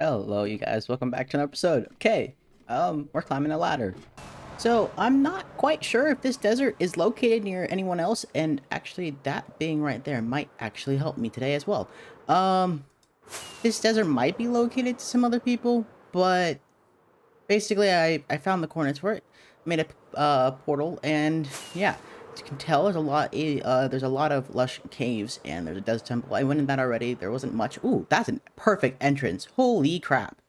Hello, you guys. Welcome back to another episode. Okay, we're climbing a ladder. So I'm not quite sure if this desert is located near anyone else, and actually, that being right there might actually help me today as well. Um, this desert might be located to some other people, but basically, I found the coordinates for it, made a portal, and yeah, as you can tell, there's a lot of lush caves, and there's a desert temple. I went in that already. There wasn't much. Ooh, that's a perfect entrance. Holy crap!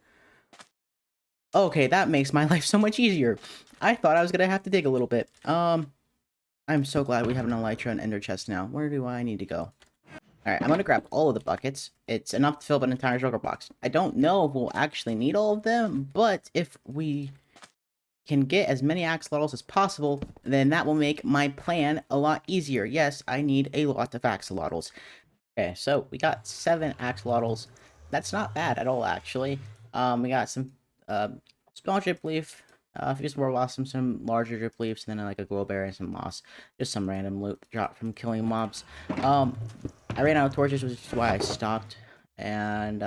Okay, that makes my life so much easier. I thought I was gonna have to dig a little bit. I'm so glad we have an elytra and ender chest now. Where do I need to go? Alright, I'm gonna grab all of the buckets. It's enough to fill up an entire sugar box. I don't know if we'll actually need all of them, but if we can get as many axolotls as possible, then that will make my plan a lot easier. Yes, I need a lot of axolotls. Okay, so we got 7 axolotls. That's not bad at all, actually. We got some small drip leaf, a few more blossoms, some larger drip leaves, and then like a glow berry and some moss. Just some random loot dropped from killing mobs. I ran out of torches, which is why I stopped. And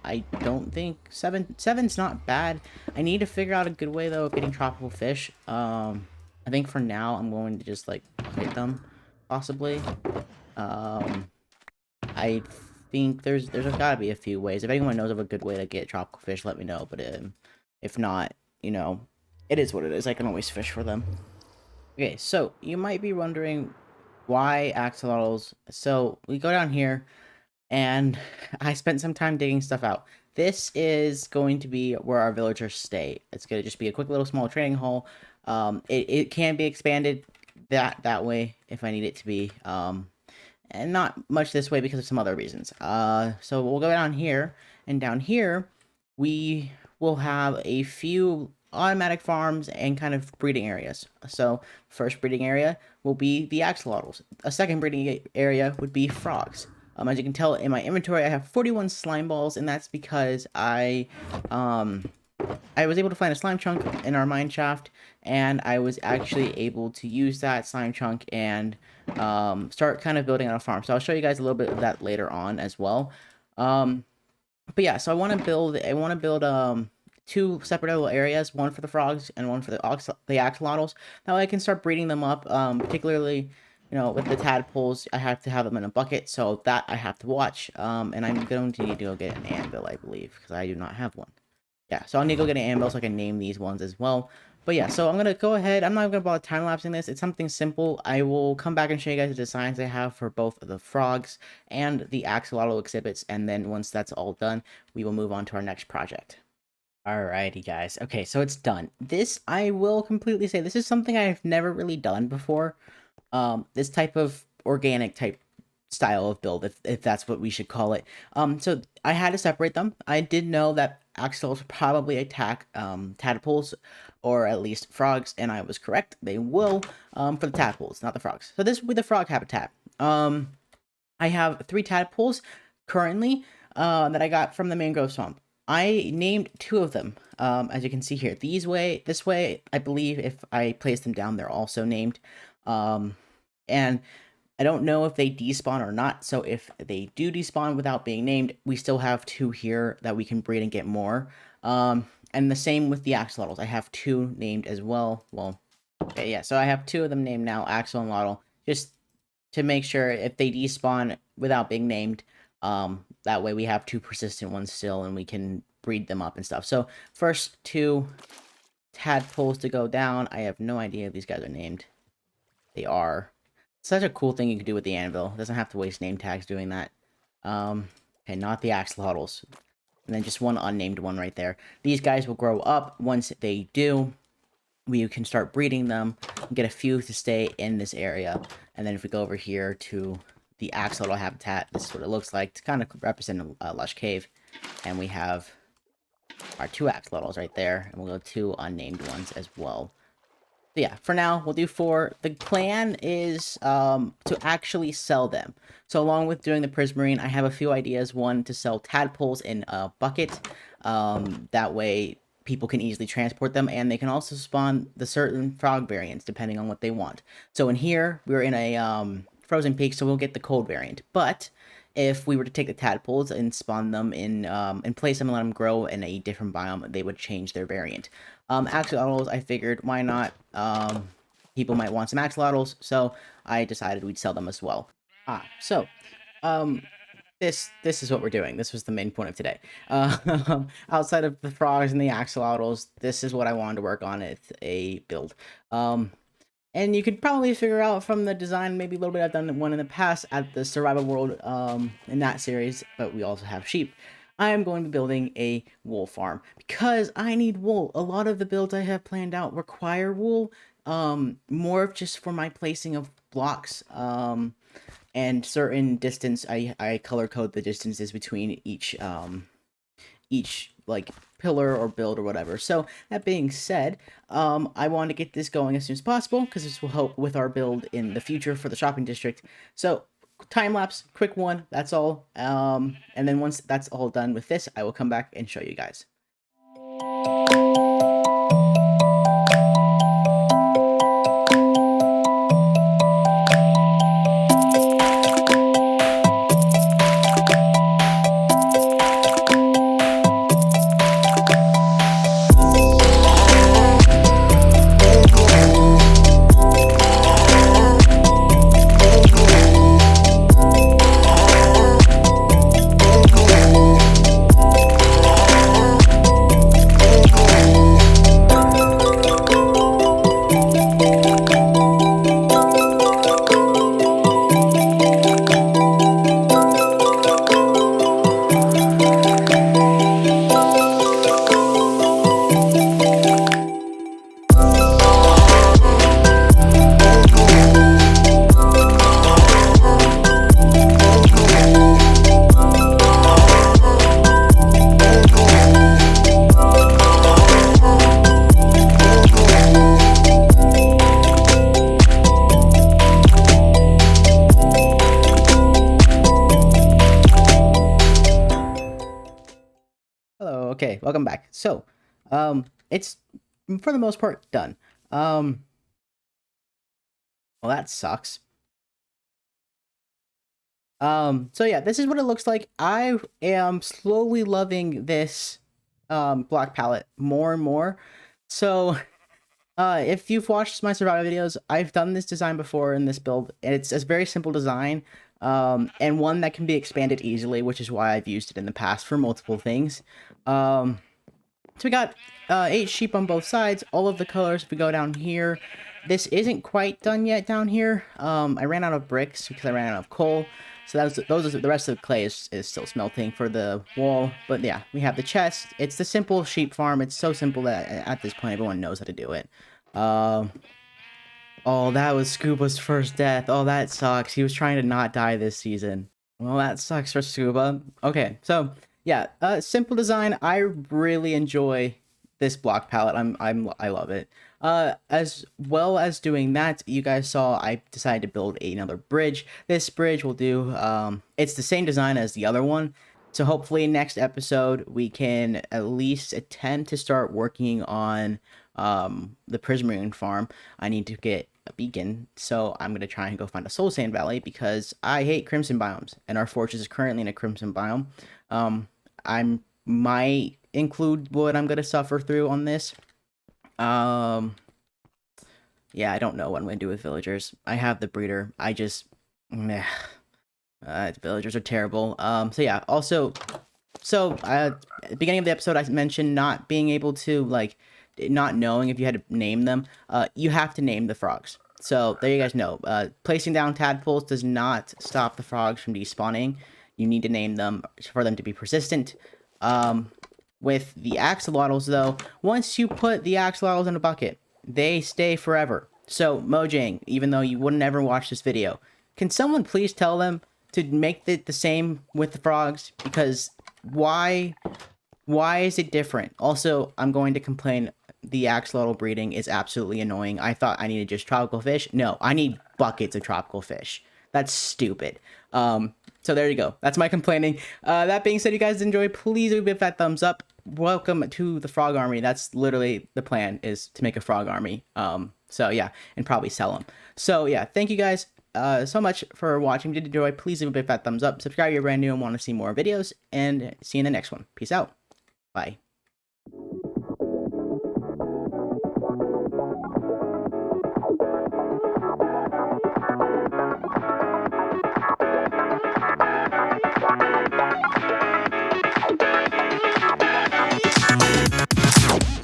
I don't think seven's not bad. I need to figure out a good way though of getting tropical fish. I think for now I'm going to just like hit them, possibly. Um, I think there's gotta be a few ways. If anyone knows of a good way to get tropical fish, let me know. But if not, it is what it is. I can always fish for them. Okay, so you might be wondering why axolotls. So we go down here, and I spent some time digging stuff out. This is going to be where our villagers stay. It's gonna just be a quick little small training hall. It can be expanded that way if I need it to be. And not much this way because of some other reasons. So we'll go down here, and down here, we will have a few automatic farms and kind of breeding areas. So first breeding area will be the axolotls. A second breeding area would be frogs. As you can tell in my inventory, I have 41 slime balls, and that's because I was able to find a slime chunk in our mine shaft, and I was actually able to use that slime chunk and start kind of building on a farm. So I'll show you guys a little bit of that later on as well. But yeah, so I want to build two separate little areas, one for the frogs and one for the axolotls. That way I can start breeding them up, particularly with the tadpoles. I have to have them in a bucket, so that I have to watch. And I'm going to need to go get an anvil, I believe, because I do not have one. Yeah, so I need to go get an anvil so I can name these ones as well. But yeah, so I'm going to go ahead. I'm not going to bother time-lapsing this. It's something simple. I will come back and show you guys the designs I have for both the frogs and the axolotl exhibits. And then once that's all done, we will move on to our next project. Alrighty, guys. Okay, so it's done. This, I will completely say, this is something I've never really done before. This type of organic type style of build, if that's what we should call it. So I had to separate them. I did know that axolotls probably attack tadpoles, or at least frogs, and I was correct. They will for the tadpoles, not the frogs. So this will be the frog habitat. I have 3 tadpoles currently that I got from the mangrove swamp. I named 2 of them, as you can see here. This way, I believe if I place them down, they're also named. And I don't know if they despawn or not, so if they do despawn without being named, we still have 2 here that we can breed and get more. And the same with the axolotls. I have 2 named as well. Well, okay, yeah, so I have 2 of them named now, Axel and Lottle, just to make sure if they despawn without being named, that way we have 2 persistent ones still, and we can breed them up and stuff. So first 2 tadpoles to go down. I have no idea if these guys are named. They are. Such a cool thing you can do with the anvil. It doesn't have to waste name tags doing that. Okay, not the axolotls. And then just one unnamed one right there. These guys will grow up. Once they do, we can start breeding them and get a few to stay in this area. And then if we go over here to the axolotl habitat, this is what it looks like to kind of represent a lush cave. And we have our 2 axolotls right there, and we'll go 2 unnamed ones as well. So yeah, for now, we'll do 4. The plan is to actually sell them. So along with doing the prismarine, I have a few ideas. One, to sell tadpoles in a bucket. That way, people can easily transport them, and they can also spawn the certain frog variants, depending on what they want. So in here, we're in a frozen peak, so we'll get the cold variant. But if we were to take the tadpoles and spawn them in and place them and let them grow in a different biome, they would change their variant. Axolotls, I figured, why not? People might want some axolotls, so I decided we'd sell them as well. So, um, this is what we're doing. This was the main point of today. Outside of the frogs and the axolotls, this is what I wanted to work on. It's a build. And you could probably figure out from the design, maybe a little bit, I've done one in the past at the survival world in that series, but we also have sheep. I am going to be building a wool farm because I need wool. A lot of the builds I have planned out require wool, more just for my placing of blocks, and certain distance. I color code the distances between each like pillar or build or whatever. So that being said, I want to get this going as soon as possible because this will help with our build in the future for the shopping district. So time lapse, quick one, that's all. And then once that's all done with this, I will come back and show you guys. Hello, okay, welcome back. So, it's for the most part done. Well, that sucks. So yeah, this is what it looks like. I am slowly loving this block palette more and more. So, if you've watched my survival videos, I've done this design before in this build, and it's a very simple design, and one that can be expanded easily, which is why I've used it in the past for multiple things. So we got 8 sheep on both sides, all of the colors. If we go down here, this isn't quite done yet down here. I ran out of bricks because I ran out of coal. So the rest of the clay is still smelting for the wall. But yeah, we have the chest. It's the simple sheep farm. It's so simple that at this point everyone knows how to do it. Oh, that was Scuba's first death. Oh, that sucks. He was trying to not die this season. Well, that sucks for Scuba. Okay, so yeah, simple design. I really enjoy this block palette. I love it. As well as doing that, you guys saw I decided to build another bridge. This bridge will do, it's the same design as the other one. So hopefully next episode we can at least attempt to start working on the Prismarine farm. I need to get a beacon, so I'm going to try and go find a Soul Sand Valley because I hate Crimson biomes, and our fortress is currently in a Crimson biome. I might include what I'm going to suffer through on this. Yeah, I don't know what I'm going to do with villagers. I have the breeder. I just, meh. Villagers are terrible. So yeah, also, at the beginning of the episode, I mentioned not being able to, like, not knowing if you had to name them. You have to name the frogs. So there you guys know. Placing down tadpoles does not stop the frogs from despawning. You need to name them for them to be persistent. With the axolotls, though, once you put the axolotls in a bucket, they stay forever. So, Mojang, even though you wouldn't ever watch this video, can someone please tell them to make it the same with the frogs? Because why is it different? Also, I'm going to complain, the axolotl breeding is absolutely annoying. I thought I needed just tropical fish. No, I need buckets of tropical fish. That's stupid. So there you go. That's my complaining. That being said, you guys enjoy, please give that thumbs up. Welcome to the frog army. That's literally the plan, is to make a frog army. So yeah, and probably sell them. So yeah, thank you guys. so much for watching. If you did enjoy, please leave a big fat thumbs up. Subscribe if you're brand new and want to see more videos. And see you in the next one. Peace out. Bye.